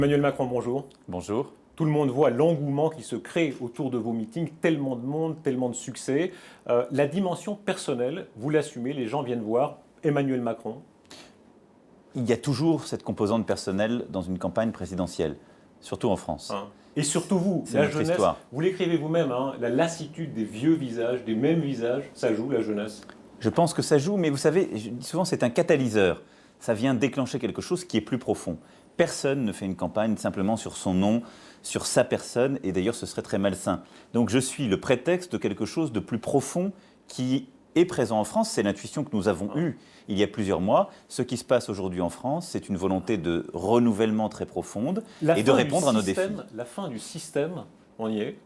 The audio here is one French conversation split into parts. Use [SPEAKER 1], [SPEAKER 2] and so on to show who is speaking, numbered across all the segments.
[SPEAKER 1] Emmanuel Macron, bonjour.
[SPEAKER 2] Bonjour.
[SPEAKER 1] Tout le monde voit l'engouement qui se crée autour de vos meetings, tellement de monde, tellement de succès. La dimension personnelle, vous l'assumez, les gens viennent voir Emmanuel Macron.
[SPEAKER 2] Il y a toujours cette composante personnelle dans une campagne présidentielle, surtout en France.
[SPEAKER 1] Hein. Et surtout vous,
[SPEAKER 2] C'est
[SPEAKER 1] la
[SPEAKER 2] notre
[SPEAKER 1] jeunesse,
[SPEAKER 2] histoire.
[SPEAKER 1] vous l'écrivez vous-même, hein, la lassitude des vieux visages, des mêmes visages, ça joue la jeunesse.
[SPEAKER 2] Je pense que ça joue, mais vous savez, je dis souvent c'est un catalyseur. Ça vient déclencher quelque chose qui est plus profond. Personne ne fait une campagne simplement sur son nom, sur sa personne, et d'ailleurs ce serait très malsain. Donc je suis le prétexte de quelque chose de plus profond qui est présent en France. C'est l'intuition que nous avons eue il y a plusieurs mois. Ce qui se passe aujourd'hui en France, c'est une volonté de renouvellement très profonde et de répondre à nos défis.
[SPEAKER 1] La fin du système, on y est,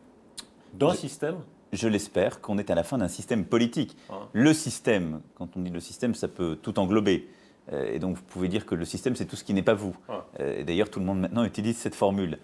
[SPEAKER 1] d'un système.
[SPEAKER 2] Je l'espère qu'on est à la fin d'un système politique. Le système, quand on dit le système, ça peut tout englober. Et donc vous pouvez dire que le système, c'est tout ce qui n'est pas vous. Et d'ailleurs, tout le monde maintenant utilise cette formule.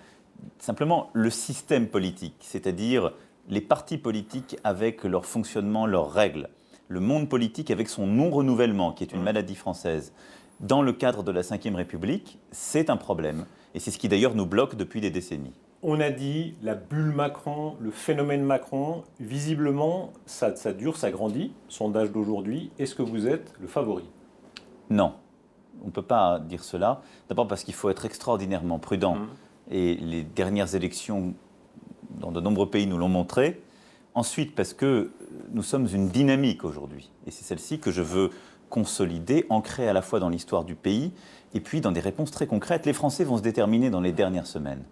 [SPEAKER 2] Simplement, le système politique, c'est-à-dire les partis politiques avec leur fonctionnement, leurs règles, le monde politique avec son non-renouvellement, qui est une maladie française, dans le cadre de la Ve République, c'est un problème. Et c'est ce qui d'ailleurs nous bloque depuis des décennies.
[SPEAKER 1] On a dit la bulle Macron, le phénomène Macron, visiblement, ça dure, ça grandit. Sondage d'aujourd'hui, est-ce que vous êtes le favori ?
[SPEAKER 2] Non, on ne peut pas dire cela. D'abord parce qu'il faut être extraordinairement prudent. Et les dernières élections dans de nombreux pays nous l'ont montré. Ensuite, parce que nous sommes une dynamique aujourd'hui. Et c'est celle-ci que je veux consolider, ancrer à la fois dans l'histoire du pays et puis dans des réponses très concrètes. Les Français vont se déterminer dans les dernières semaines.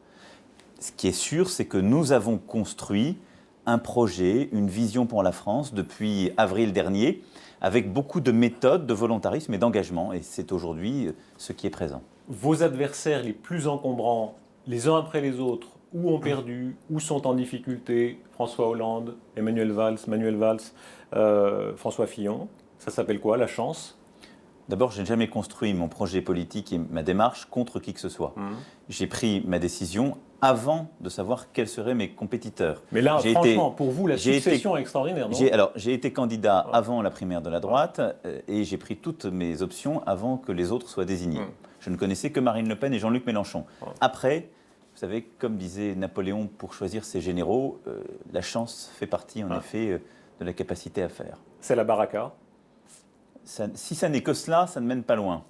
[SPEAKER 2] Ce qui est sûr, c'est que nous avons construit un projet, une vision pour la France depuis avril dernier, avec beaucoup de méthodes, de volontarisme et d'engagement. Et c'est aujourd'hui ce qui est présent.
[SPEAKER 1] Vos adversaires les plus encombrants, les uns après les autres, ou ont perdu, ou sont en difficulté, François Hollande, Manuel Valls, François Fillon. Ça s'appelle quoi, la chance ?
[SPEAKER 2] D'abord, je n'ai jamais construit mon projet politique et ma démarche contre qui que ce soit. J'ai pris ma décision avant de savoir quels seraient mes compétiteurs.
[SPEAKER 1] Mais là, franchement, pour vous, la succession est extraordinaire, non ?
[SPEAKER 2] J'ai été candidat avant la primaire de la droite et j'ai pris toutes mes options avant que les autres soient désignés. Je ne connaissais que Marine Le Pen et Jean-Luc Mélenchon. Après, vous savez, comme disait Napoléon, pour choisir ses généraux, la chance fait partie, en effet, de la capacité à faire.
[SPEAKER 1] C'est la baraka ?
[SPEAKER 2] Si ça n'est que cela, ça ne mène pas loin.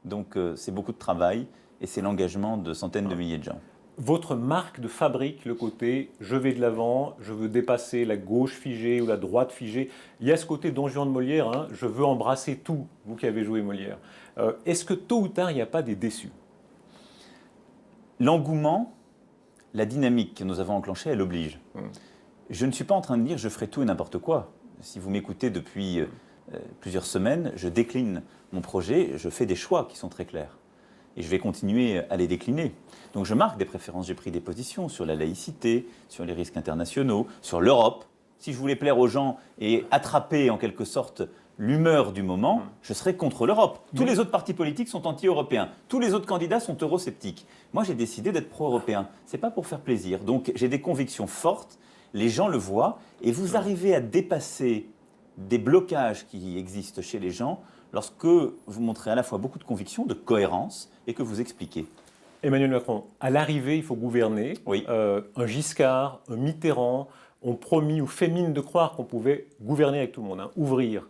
[SPEAKER 2] Donc c'est beaucoup de travail et c'est l'engagement de centaines de milliers de gens.
[SPEAKER 1] Votre marque de fabrique, le côté « je vais de l'avant, je veux dépasser la gauche figée ou la droite figée », il y a ce côté Don Juan de Molière, hein, je veux embrasser tout, vous qui avez joué Molière. Est-ce que tôt ou tard, il n'y a pas des déçus ?
[SPEAKER 2] L'engouement, la dynamique que nous avons enclenchée, elle oblige. Je ne suis pas en train de dire « je ferai tout et n'importe quoi ». Si vous m'écoutez depuis plusieurs semaines, je décline mon projet, je fais des choix qui sont très clairs. Et je vais continuer à les décliner. Donc je marque des préférences, j'ai pris des positions sur la laïcité, sur les risques internationaux, sur l'Europe. Si je voulais plaire aux gens et attraper en quelque sorte l'humeur du moment, je serais contre l'Europe. Tous les autres partis politiques sont anti-européens. Tous les autres candidats sont eurosceptiques. Moi, j'ai décidé d'être pro-européen. Ce n'est pas pour faire plaisir. Donc j'ai des convictions fortes, les gens le voient, et vous arrivez à dépasser des blocages qui existent chez les gens lorsque vous montrez à la fois beaucoup de conviction, de cohérence, et que vous expliquez.
[SPEAKER 1] Emmanuel Macron, à l'arrivée, il faut gouverner.
[SPEAKER 2] Oui.
[SPEAKER 1] Un Giscard, un Mitterrand ont promis ou fait mine de croire qu'on pouvait gouverner avec tout le monde, hein, ouvrir.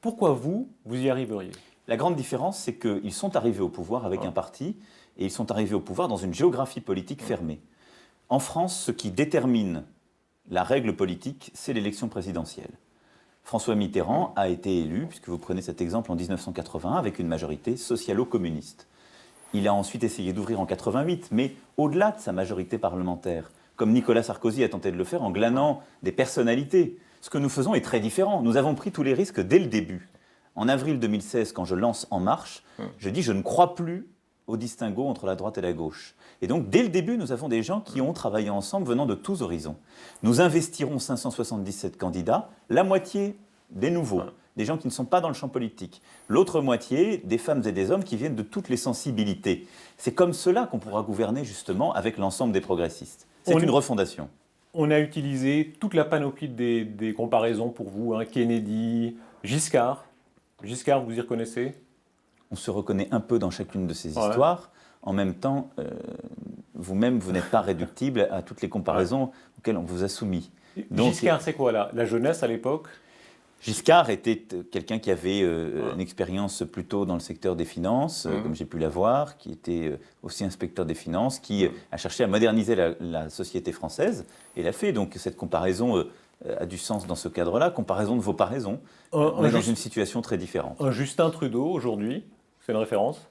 [SPEAKER 1] Pourquoi vous y arriveriez ?
[SPEAKER 2] La grande différence, c'est qu'ils sont arrivés au pouvoir avec un parti, et ils sont arrivés au pouvoir dans une géographie politique fermée. En France, ce qui détermine la règle politique, c'est l'élection présidentielle. François Mitterrand a été élu, puisque vous prenez cet exemple, en 1981, avec une majorité socialo-communiste. Il a ensuite essayé d'ouvrir en 88, mais au-delà de sa majorité parlementaire, comme Nicolas Sarkozy a tenté de le faire en glanant des personnalités. Ce que nous faisons est très différent. Nous avons pris tous les risques dès le début. En avril 2016, quand je lance En Marche, je dis je ne crois plus au distinguo entre la droite et la gauche. Et donc, dès le début, nous avons des gens qui ont travaillé ensemble venant de tous horizons. Nous investirons 577 candidats, la moitié des nouveaux, des gens qui ne sont pas dans le champ politique. L'autre moitié, des femmes et des hommes qui viennent de toutes les sensibilités. C'est comme cela qu'on pourra gouverner justement avec l'ensemble des progressistes. C'est une refondation.
[SPEAKER 1] On a utilisé toute la panoplie des comparaisons pour vous, hein, Kennedy, Giscard. Giscard, vous y reconnaissez ?
[SPEAKER 2] On se reconnaît un peu dans chacune de ces histoires. En même temps, vous-même, vous n'êtes pas réductible à toutes les comparaisons auxquelles on vous a soumis.
[SPEAKER 1] Donc, Giscard, c'est quoi la jeunesse à l'époque?
[SPEAKER 2] Giscard était quelqu'un qui avait une expérience plutôt dans le secteur des finances, comme j'ai pu l'avoir, qui était aussi inspecteur des finances, qui a cherché à moderniser la société française, et l'a fait. Donc cette comparaison a du sens dans ce cadre-là. Comparaison ne vaut pas raison. On est dans une situation très différente.
[SPEAKER 1] Un Justin Trudeau, aujourd'hui, c'est une référence?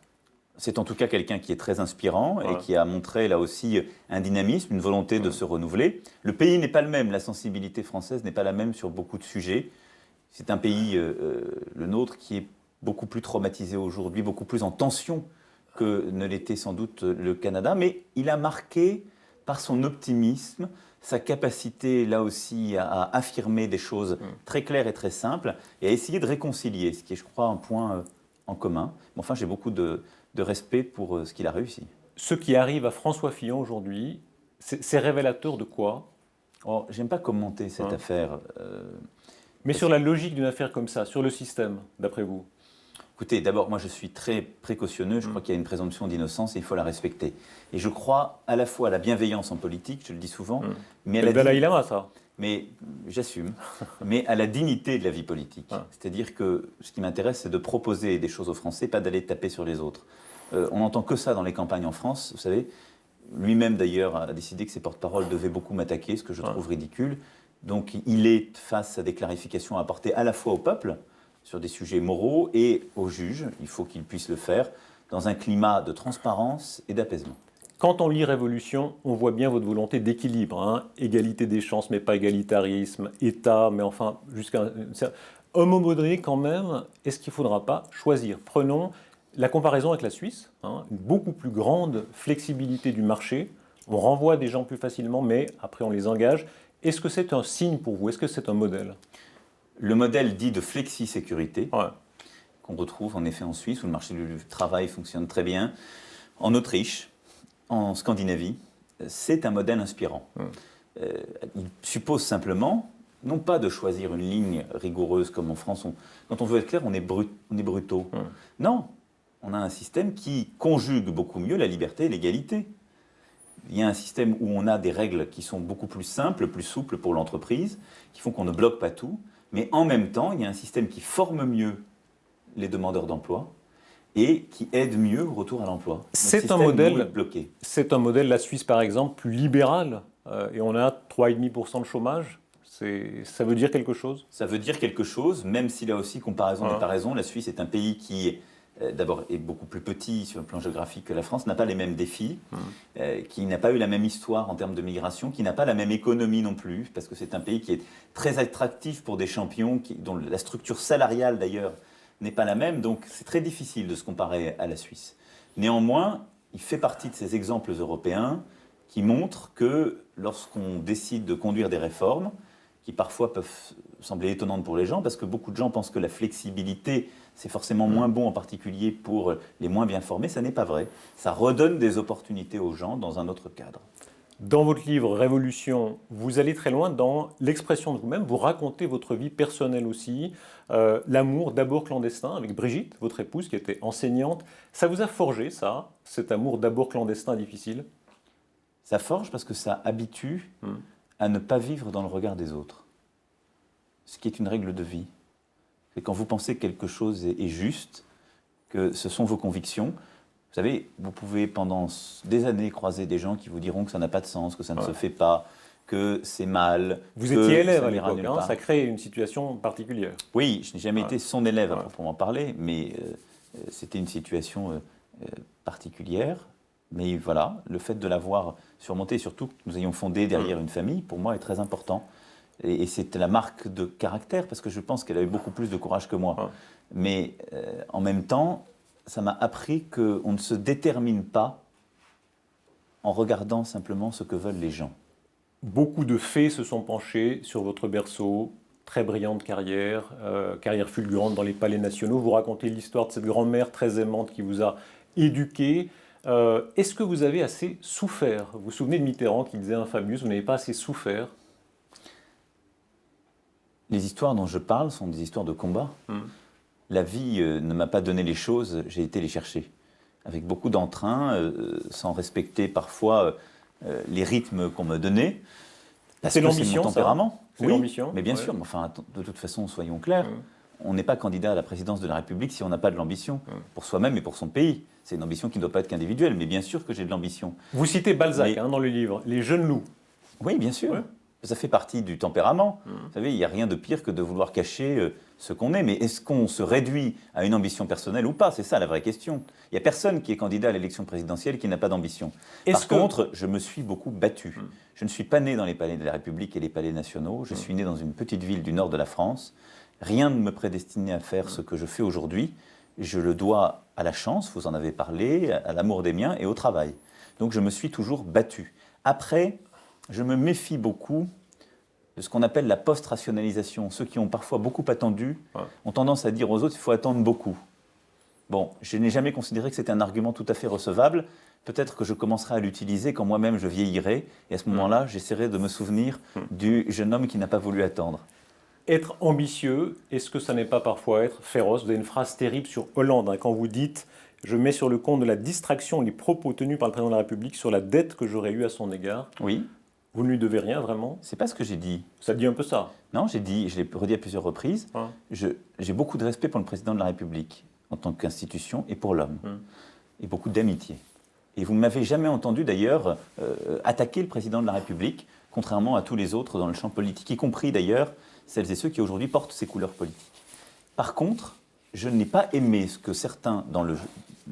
[SPEAKER 2] C'est en tout cas quelqu'un qui est très inspirant et qui a montré là aussi un dynamisme, une volonté de se renouveler. Le pays n'est pas le même, la sensibilité française n'est pas la même sur beaucoup de sujets. C'est un pays, le nôtre, qui est beaucoup plus traumatisé aujourd'hui, beaucoup plus en tension que ne l'était sans doute le Canada. Mais il a marqué par son optimisme, sa capacité là aussi à affirmer des choses très claires et très simples et à essayer de réconcilier, ce qui est, je crois, un point en commun. Mais enfin, j'ai beaucoup de respect pour ce qu'il a réussi.
[SPEAKER 1] Ce qui arrive à François Fillon aujourd'hui, c'est révélateur de quoi?
[SPEAKER 2] Oh, j'aime pas commenter cette affaire.
[SPEAKER 1] Mais sur la logique d'une affaire comme ça, sur le système, d'après vous?
[SPEAKER 2] Écoutez, d'abord, moi je suis très précautionneux, je crois qu'il y a une présomption d'innocence et il faut la respecter. Et je crois à la fois à la bienveillance en politique, je le dis souvent, mais à
[SPEAKER 1] le Dalai Lama, ça.
[SPEAKER 2] Mais j'assume, mais à la dignité de la vie politique. C'est-à-dire que ce qui m'intéresse, c'est de proposer des choses aux Français, pas d'aller taper sur les autres. On n'entend que ça dans les campagnes en France, vous savez. Lui-même d'ailleurs a décidé que ses porte-paroles devaient beaucoup m'attaquer, ce que je trouve ridicule. Donc il est face à des clarifications à apporter à la fois au peuple, sur des sujets moraux, et aux juges. Il faut qu'ils puissent le faire dans un climat de transparence et d'apaisement.
[SPEAKER 1] Quand on lit Révolution, on voit bien votre volonté d'équilibre, égalité des chances, mais pas égalitarisme, État, mais enfin, jusqu'à un mot modéré quand même. Est-ce qu'il ne faudra pas choisir? Prenons la comparaison avec la Suisse, une beaucoup plus grande flexibilité du marché. On renvoie des gens plus facilement, mais après on les engage. Est-ce que c'est un signe pour vous? Est-ce que c'est un modèle?
[SPEAKER 2] Le modèle dit de flexi-sécurité, qu'on retrouve en effet en Suisse, où le marché du travail fonctionne très bien, en Autriche, en Scandinavie, c'est un modèle inspirant. Il suppose simplement, non pas de choisir une ligne rigoureuse comme en France, quand on veut être clair, on est brutaux. Non, on a un système qui conjugue beaucoup mieux la liberté et l'égalité. Il y a un système où on a des règles qui sont beaucoup plus simples, plus souples pour l'entreprise, qui font qu'on ne bloque pas tout, mais en même temps, il y a un système qui forme mieux les demandeurs d'emploi et qui aide mieux au retour à l'emploi.
[SPEAKER 1] C'est un modèle, la Suisse par exemple, plus libéral, et on a 3,5% de chômage. Ça veut dire quelque chose?
[SPEAKER 2] Ça veut dire quelque chose, même si là aussi, comparaison n'est pas raison, la Suisse est un pays qui d'abord est beaucoup plus petit sur le plan géographique que la France, n'a pas les mêmes défis, qui n'a pas eu la même histoire en termes de migration, qui n'a pas la même économie non plus, parce que c'est un pays qui est très attractif pour des champions, dont la structure salariale d'ailleurs n'est pas la même, donc c'est très difficile de se comparer à la Suisse. Néanmoins, il fait partie de ces exemples européens qui montrent que lorsqu'on décide de conduire des réformes, qui parfois peuvent sembler étonnantes pour les gens, parce que beaucoup de gens pensent que la flexibilité, c'est forcément moins bon, en particulier pour les moins bien formés. Ça n'est pas vrai. Ça redonne des opportunités aux gens dans un autre cadre.
[SPEAKER 1] Dans votre livre Révolution, vous allez très loin dans l'expression de vous-même. Vous racontez votre vie personnelle aussi. L'amour d'abord clandestin avec Brigitte, votre épouse, qui était enseignante. Ça vous a forgé, ça, cet amour d'abord clandestin difficile?
[SPEAKER 2] Ça forge parce que ça habitue à ne pas vivre dans le regard des autres. Ce qui est une règle de vie. C'est quand vous pensez que quelque chose est juste, que ce sont vos convictions. Vous savez, vous pouvez pendant des années croiser des gens qui vous diront que ça n'a pas de sens, que ça ne se fait pas, que c'est mal.
[SPEAKER 1] Vous étiez élève à l'époque, ça crée une situation particulière.
[SPEAKER 2] Oui, je n'ai jamais été son élève à proprement parler, mais c'était une situation particulière. Mais voilà, le fait de l'avoir surmonté, et surtout que nous ayons fondé derrière une famille, pour moi est très important. Et c'est la marque de caractère, parce que je pense qu'elle a eu beaucoup plus de courage que moi. Mais en même temps, ça m'a appris qu'on ne se détermine pas en regardant simplement ce que veulent les gens.
[SPEAKER 1] Beaucoup de faits se sont penchés sur votre berceau, très brillante carrière, carrière fulgurante dans les palais nationaux. Vous racontez l'histoire de cette grand-mère très aimante qui vous a éduqué. Est-ce que vous avez assez souffert? Vous vous souvenez de Mitterrand qui disait infamous, vous n'avez pas assez souffert?
[SPEAKER 2] Les histoires dont je parle sont des histoires de combat. La vie ne m'a pas donné les choses, j'ai été les chercher. avec beaucoup d'entrain, sans respecter parfois les rythmes qu'on me donnait. Parce
[SPEAKER 1] C'est
[SPEAKER 2] que
[SPEAKER 1] l'ambition,
[SPEAKER 2] c'est mon tempérament.
[SPEAKER 1] C'est
[SPEAKER 2] Oui,
[SPEAKER 1] l'ambition.
[SPEAKER 2] mais bien
[SPEAKER 1] Ouais.
[SPEAKER 2] sûr. Mais enfin, de toute façon, soyons clairs. On n'est pas candidat à la présidence de la République si on n'a pas de l'ambition pour soi-même et pour son pays. C'est une ambition qui ne doit pas être qu'individuelle, mais bien sûr que j'ai de l'ambition.
[SPEAKER 1] Vous citez Balzac
[SPEAKER 2] Mais-
[SPEAKER 1] dans le livre, Les jeunes loups.
[SPEAKER 2] Oui, bien sûr.
[SPEAKER 1] Ouais.
[SPEAKER 2] Ça fait partie du tempérament. Vous savez, il n'y a rien de pire que de vouloir cacher ce qu'on est. Mais est-ce qu'on se réduit à une ambition personnelle ou pas? C'est ça la vraie question. Il n'y a personne qui est candidat à l'élection présidentielle qui n'a pas d'ambition. Par contre, je me suis beaucoup battu. Je ne suis pas né dans les palais de la République et les palais nationaux. Je suis né dans une petite ville du nord de la France. Rien ne me prédestinait à faire ce que je fais aujourd'hui. Je le dois à la chance, vous en avez parlé, à l'amour des miens et au travail. Donc je me suis toujours battu. Après, je me méfie beaucoup de ce qu'on appelle la post-rationalisation. Ceux qui ont parfois beaucoup attendu ont tendance à dire aux autres qu'il faut attendre beaucoup. Bon, je n'ai jamais considéré que c'était un argument tout à fait recevable. Peut-être que je commencerai à l'utiliser quand moi-même je vieillirai. Et à ce moment-là, j'essaierai de me souvenir du jeune homme qui n'a pas voulu attendre.
[SPEAKER 1] Être ambitieux, est-ce que ça n'est pas parfois être féroce? Vous avez une phrase terrible sur Hollande, quand vous dites « Je mets sur le compte de la distraction les propos tenus par le président de la République sur la dette que j'aurais eue à son égard.
[SPEAKER 2] Oui. »
[SPEAKER 1] Vous ne lui devez rien, vraiment?
[SPEAKER 2] C'est pas ce que j'ai dit.
[SPEAKER 1] Ça dit un peu ça.
[SPEAKER 2] Non, j'ai dit, je l'ai redit à plusieurs reprises, j'ai beaucoup de respect pour le président de la République en tant qu'institution et pour l'homme. Et beaucoup d'amitié. Et vous ne m'avez jamais entendu d'ailleurs attaquer le président de la République, contrairement à tous les autres dans le champ politique, y compris d'ailleurs celles et ceux qui aujourd'hui portent ces couleurs politiques. Par contre, je n'ai pas aimé ce que certains dans le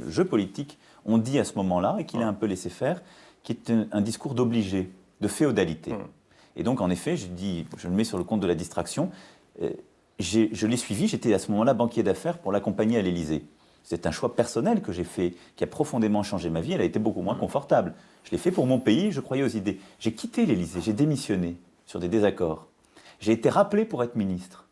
[SPEAKER 2] jeu politique ont dit à ce moment-là et qu'il a un peu laissé faire, qui est un discours d'obligé, de féodalité. Et donc, en effet, je le mets sur le compte de la distraction. Je l'ai suivi, j'étais à ce moment-là banquier d'affaires pour l'accompagner à l'Élysée. C'est un choix personnel que j'ai fait, qui a profondément changé ma vie. Elle a été beaucoup moins confortable. Je l'ai fait pour mon pays, je croyais aux idées. J'ai quitté l'Élysée, j'ai démissionné sur des désaccords. J'ai été rappelé pour être ministre.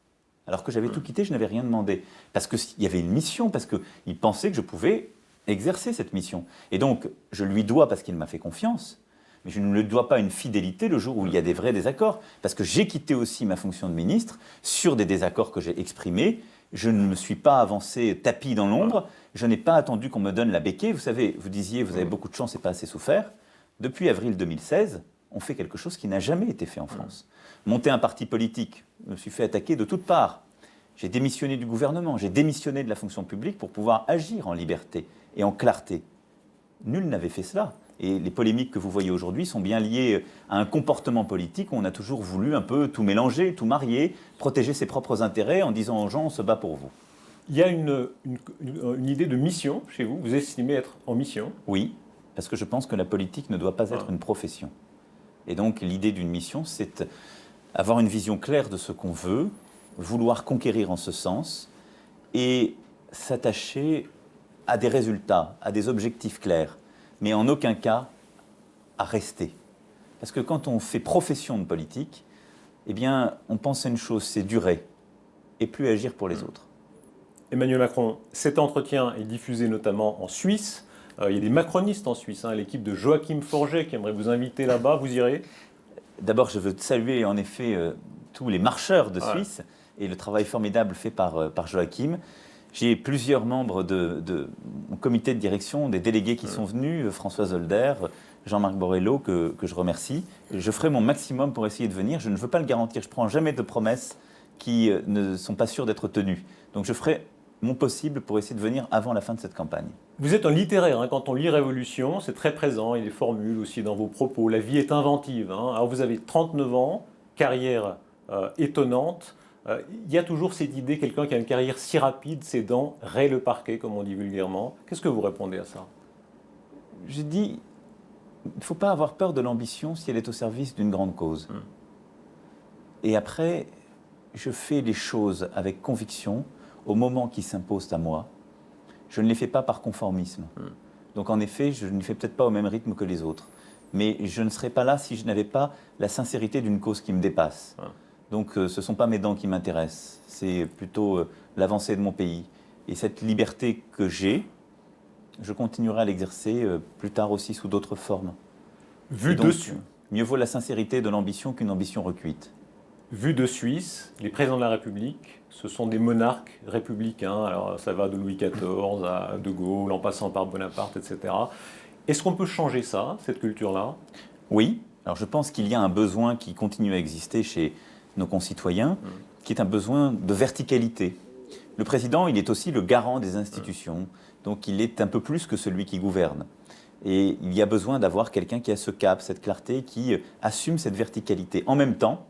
[SPEAKER 2] Alors que j'avais tout quitté, je n'avais rien demandé. Parce qu'il y avait une mission, parce qu'il pensait que je pouvais exercer cette mission. Et donc, je lui dois parce qu'il m'a fait confiance. Mais je ne lui dois pas une fidélité le jour où il y a des vrais désaccords. Parce que j'ai quitté aussi ma fonction de ministre sur des désaccords que j'ai exprimés. Je ne me suis pas avancé tapis dans l'ombre. Je n'ai pas attendu qu'on me donne la béquille. Vous savez, vous disiez, vous avez beaucoup de chance et pas assez souffert. Depuis avril 2016, on fait quelque chose qui n'a jamais été fait en France. Monter un parti politique, je me suis fait attaquer de toutes parts. J'ai démissionné du gouvernement, j'ai démissionné de la fonction publique pour pouvoir agir en liberté et en clarté. Nul n'avait fait cela. Et les polémiques que vous voyez aujourd'hui sont bien liées à un comportement politique où on a toujours voulu un peu tout mélanger, tout marier, protéger ses propres intérêts en disant aux gens on se bat pour vous.
[SPEAKER 1] Il y a une idée de mission chez vous, vous estimez être en mission?
[SPEAKER 2] Oui, parce que je pense que la politique ne doit pas être une profession. Et donc l'idée d'une mission, c'est avoir une vision claire de ce qu'on veut, vouloir conquérir en ce sens et s'attacher à des résultats, à des objectifs clairs, mais en aucun cas à rester. Parce que quand on fait profession de politique, eh bien, on pense à une chose, c'est durer et plus agir pour les autres.
[SPEAKER 1] Emmanuel Macron, cet entretien est diffusé notamment en Suisse. Il y a des macronistes en Suisse, l'équipe de Joachim Forget qui aimerait vous inviter là-bas, vous irez?
[SPEAKER 2] D'abord, je veux saluer en effet tous les marcheurs de Suisse et le travail formidable fait par Joachim. J'ai plusieurs membres de mon comité de direction, des délégués qui sont venus, François Zolder, Jean-Marc Borrello, que je remercie. Je ferai mon maximum pour essayer de venir. Je ne veux pas le garantir, je ne prends jamais de promesses qui ne sont pas sûres d'être tenues. Donc je ferai mon possible pour essayer de venir avant la fin de cette campagne.
[SPEAKER 1] Vous êtes un littéraire, quand on lit Révolution, c'est très présent, il y a des formules aussi dans vos propos. La vie est inventive. Alors vous avez 39 ans, carrière étonnante. Il y a toujours cette idée, quelqu'un qui a une carrière si rapide, ses dents raient le parquet, comme on dit vulgairement. Qu'est-ce que vous répondez à ça?
[SPEAKER 2] Je dis, il ne faut pas avoir peur de l'ambition si elle est au service d'une grande cause. Et après, je fais les choses avec conviction au moment qui s'imposent à moi. Je ne les fais pas par conformisme. Donc en effet, je ne les fais peut-être pas au même rythme que les autres. Mais je ne serais pas là si je n'avais pas la sincérité d'une cause qui me dépasse. Donc ce ne sont pas mes dents qui m'intéressent, c'est plutôt l'avancée de mon pays. Et cette liberté que j'ai, je continuerai à l'exercer plus tard aussi sous d'autres formes.
[SPEAKER 1] Vu
[SPEAKER 2] donc,
[SPEAKER 1] dessus.
[SPEAKER 2] Mieux vaut la sincérité de l'ambition qu'une ambition recuite.
[SPEAKER 1] Vu de Suisse, les présidents de la République, ce sont des monarques républicains. Alors ça va de Louis XIV à De Gaulle, en passant par Bonaparte, etc. Est-ce qu'on peut changer ça, cette culture-là?
[SPEAKER 2] Oui, alors je pense qu'il y a un besoin qui continue à exister chez nos concitoyens, qui est un besoin de verticalité. Le président, il est aussi le garant des institutions, donc il est un peu plus que celui qui gouverne. Et il y a besoin d'avoir quelqu'un qui a ce cap, cette clarté, qui assume cette verticalité. En même temps,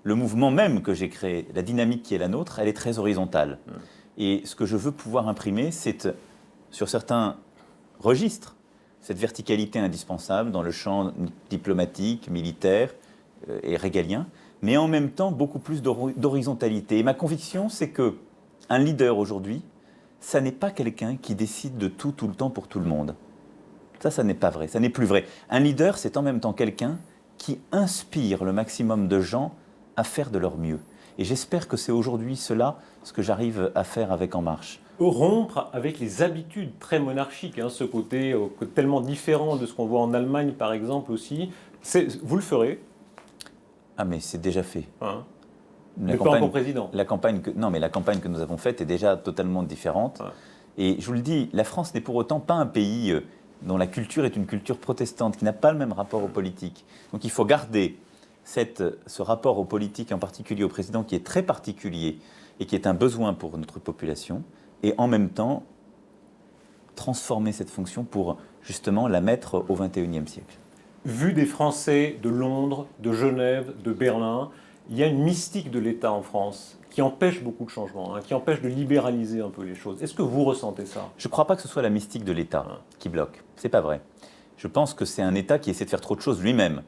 [SPEAKER 2] le mouvement même que j'ai créé, la dynamique qui est la nôtre, elle est très horizontale. Et ce que je veux pouvoir imprimer, c'est sur certains registres, cette verticalité indispensable dans le champ diplomatique, militaire et régalien, mais en même temps beaucoup plus d'horizontalité. Et ma conviction, c'est qu'un leader aujourd'hui, ça n'est pas quelqu'un qui décide de tout le temps pour tout le monde. Ça n'est pas vrai, ça n'est plus vrai. Un leader, c'est en même temps quelqu'un qui inspire le maximum de gens à faire de leur mieux. Et j'espère que c'est aujourd'hui cela, ce que j'arrive à faire avec En Marche.
[SPEAKER 1] Rompre avec les habitudes très monarchiques, hein, ce côté tellement différent de ce qu'on voit en Allemagne, par exemple, aussi. Vous le ferez?
[SPEAKER 2] Ah, mais c'est déjà fait.
[SPEAKER 1] Hein. Mais pas encore président.
[SPEAKER 2] La campagne que nous avons faite est déjà totalement différente.
[SPEAKER 1] Ouais.
[SPEAKER 2] Et je vous le dis, la France n'est pour autant pas un pays dont la culture est une culture protestante, qui n'a pas le même rapport aux politiques. Donc il faut garder ce rapport aux politiques, en particulier au président, qui est très particulier et qui est un besoin pour notre population, et en même temps transformer cette fonction pour justement la mettre au XXIe siècle.
[SPEAKER 1] Vu des Français de Londres, de Genève, de Berlin, il y a une mystique de l'État en France qui empêche beaucoup de changements, hein, qui empêche de libéraliser un peu les choses. Est-ce que vous ressentez ça?
[SPEAKER 2] Je ne crois pas que ce soit la mystique de l'État qui bloque. Ce n'est pas vrai. Je pense que c'est un État qui essaie de faire trop de choses lui-même.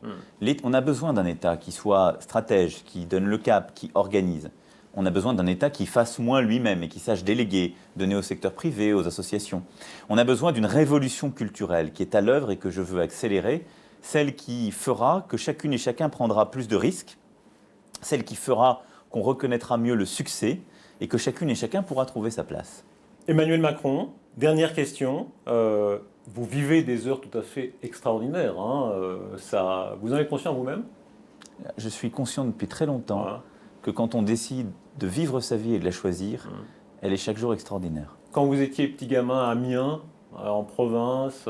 [SPEAKER 2] On a besoin d'un État qui soit stratège, qui donne le cap, qui organise. On a besoin d'un État qui fasse moins lui-même et qui sache déléguer, donner au secteur privé, aux associations. On a besoin d'une révolution culturelle qui est à l'œuvre et que je veux accélérer, celle qui fera que chacune et chacun prendra plus de risques, celle qui fera qu'on reconnaîtra mieux le succès et que chacune et chacun pourra trouver sa place.
[SPEAKER 1] Emmanuel Macron, dernière question. Vous vivez des heures tout à fait extraordinaires. Hein, vous en êtes conscient vous-même?
[SPEAKER 2] Je suis conscient depuis très longtemps que quand on décide de vivre sa vie et de la choisir, elle est chaque jour extraordinaire.
[SPEAKER 1] Quand vous étiez petit gamin à Amiens, en province,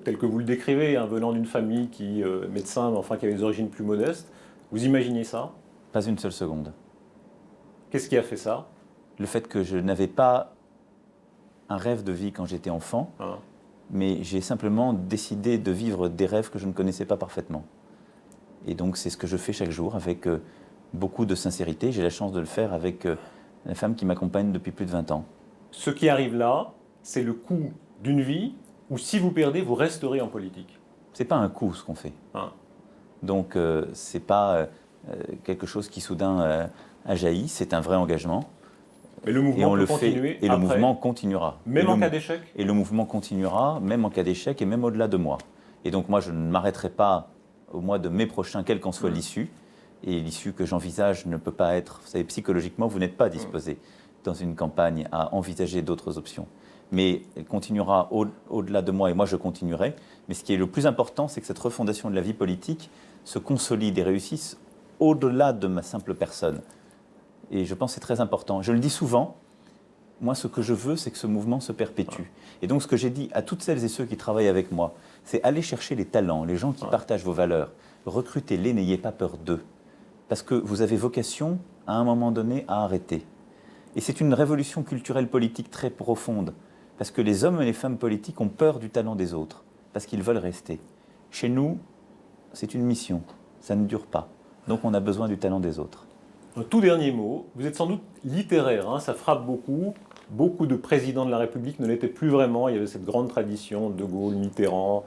[SPEAKER 1] tel que vous le décrivez, hein, venant d'une famille qui médecin, mais enfin qui avait des origines plus modestes, vous imaginez ça?
[SPEAKER 2] Pas une seule seconde.
[SPEAKER 1] Qu'est-ce qui a fait ça?
[SPEAKER 2] Le fait que je n'avais pas un rêve de vie quand j'étais enfant, mais j'ai simplement décidé de vivre des rêves que je ne connaissais pas parfaitement. Et donc c'est ce que je fais chaque jour avec beaucoup de sincérité. J'ai la chance de le faire avec la femme qui m'accompagne depuis plus de 20 ans.
[SPEAKER 1] Ce qui arrive là, c'est le coût d'une vie où si vous perdez, vous resterez en politique.
[SPEAKER 2] C'est pas un coup ce qu'on fait. Donc c'est pas quelque chose qui soudain a jailli, c'est un vrai engagement.
[SPEAKER 1] Mais le mouvement peut continuer
[SPEAKER 2] et le mouvement continuera.
[SPEAKER 1] Même en cas d'échec?
[SPEAKER 2] Et le mouvement continuera, même en cas d'échec et même au-delà de moi. Et donc moi, je ne m'arrêterai pas au mois de mai prochain, quelle qu'en soit l'issue. Et l'issue que j'envisage ne peut pas être... Vous savez, psychologiquement, vous n'êtes pas disposé dans une campagne à envisager d'autres options. Mais elle continuera au-delà de moi et moi, je continuerai. Mais ce qui est le plus important, c'est que cette refondation de la vie politique se consolide et réussisse au-delà de ma simple personne. Et je pense que c'est très important. Je le dis souvent, moi ce que je veux, c'est que ce mouvement se perpétue. Et donc ce que j'ai dit à toutes celles et ceux qui travaillent avec moi, c'est aller chercher les talents, les gens qui partagent vos valeurs. Recrutez-les, n'ayez pas peur d'eux. Parce que vous avez vocation, à un moment donné, à arrêter. Et c'est une révolution culturelle politique très profonde. Parce que les hommes et les femmes politiques ont peur du talent des autres. Parce qu'ils veulent rester. Chez nous, c'est une mission. Ça ne dure pas. Donc on a besoin du talent des autres.
[SPEAKER 1] Un tout dernier mot, vous êtes sans doute littéraire, hein, ça frappe beaucoup. Beaucoup de présidents de la République ne l'étaient plus vraiment. Il y avait cette grande tradition, De Gaulle, Mitterrand.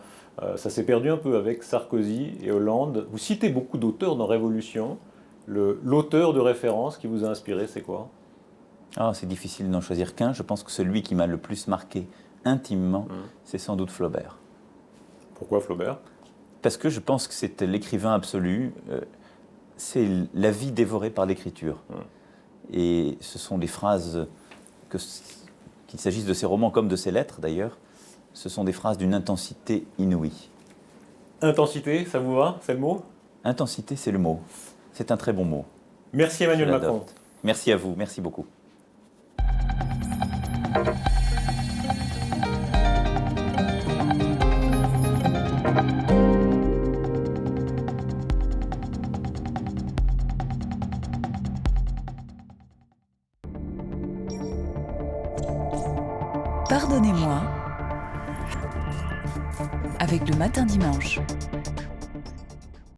[SPEAKER 1] Ça s'est perdu un peu avec Sarkozy et Hollande. Vous citez beaucoup d'auteurs dans Révolution. L'auteur de référence qui vous a inspiré, c'est quoi?
[SPEAKER 2] C'est difficile d'en choisir qu'un. Je pense que celui qui m'a le plus marqué intimement, c'est sans doute Flaubert.
[SPEAKER 1] Pourquoi Flaubert?
[SPEAKER 2] Parce que je pense que c'est l'écrivain absolu. C'est la vie dévorée par l'écriture. Et ce sont des phrases, qu'il s'agisse de ses romans comme de ses lettres d'ailleurs, ce sont des phrases d'une intensité inouïe.
[SPEAKER 1] Intensité, ça vous va? C'est le mot?
[SPEAKER 2] Intensité, c'est le mot. C'est un très bon mot.
[SPEAKER 1] Merci Emmanuel
[SPEAKER 2] Je
[SPEAKER 1] Macron.
[SPEAKER 2] l'adopte. Merci à vous, merci beaucoup.
[SPEAKER 3] Pardonnez-moi avec le matin dimanche.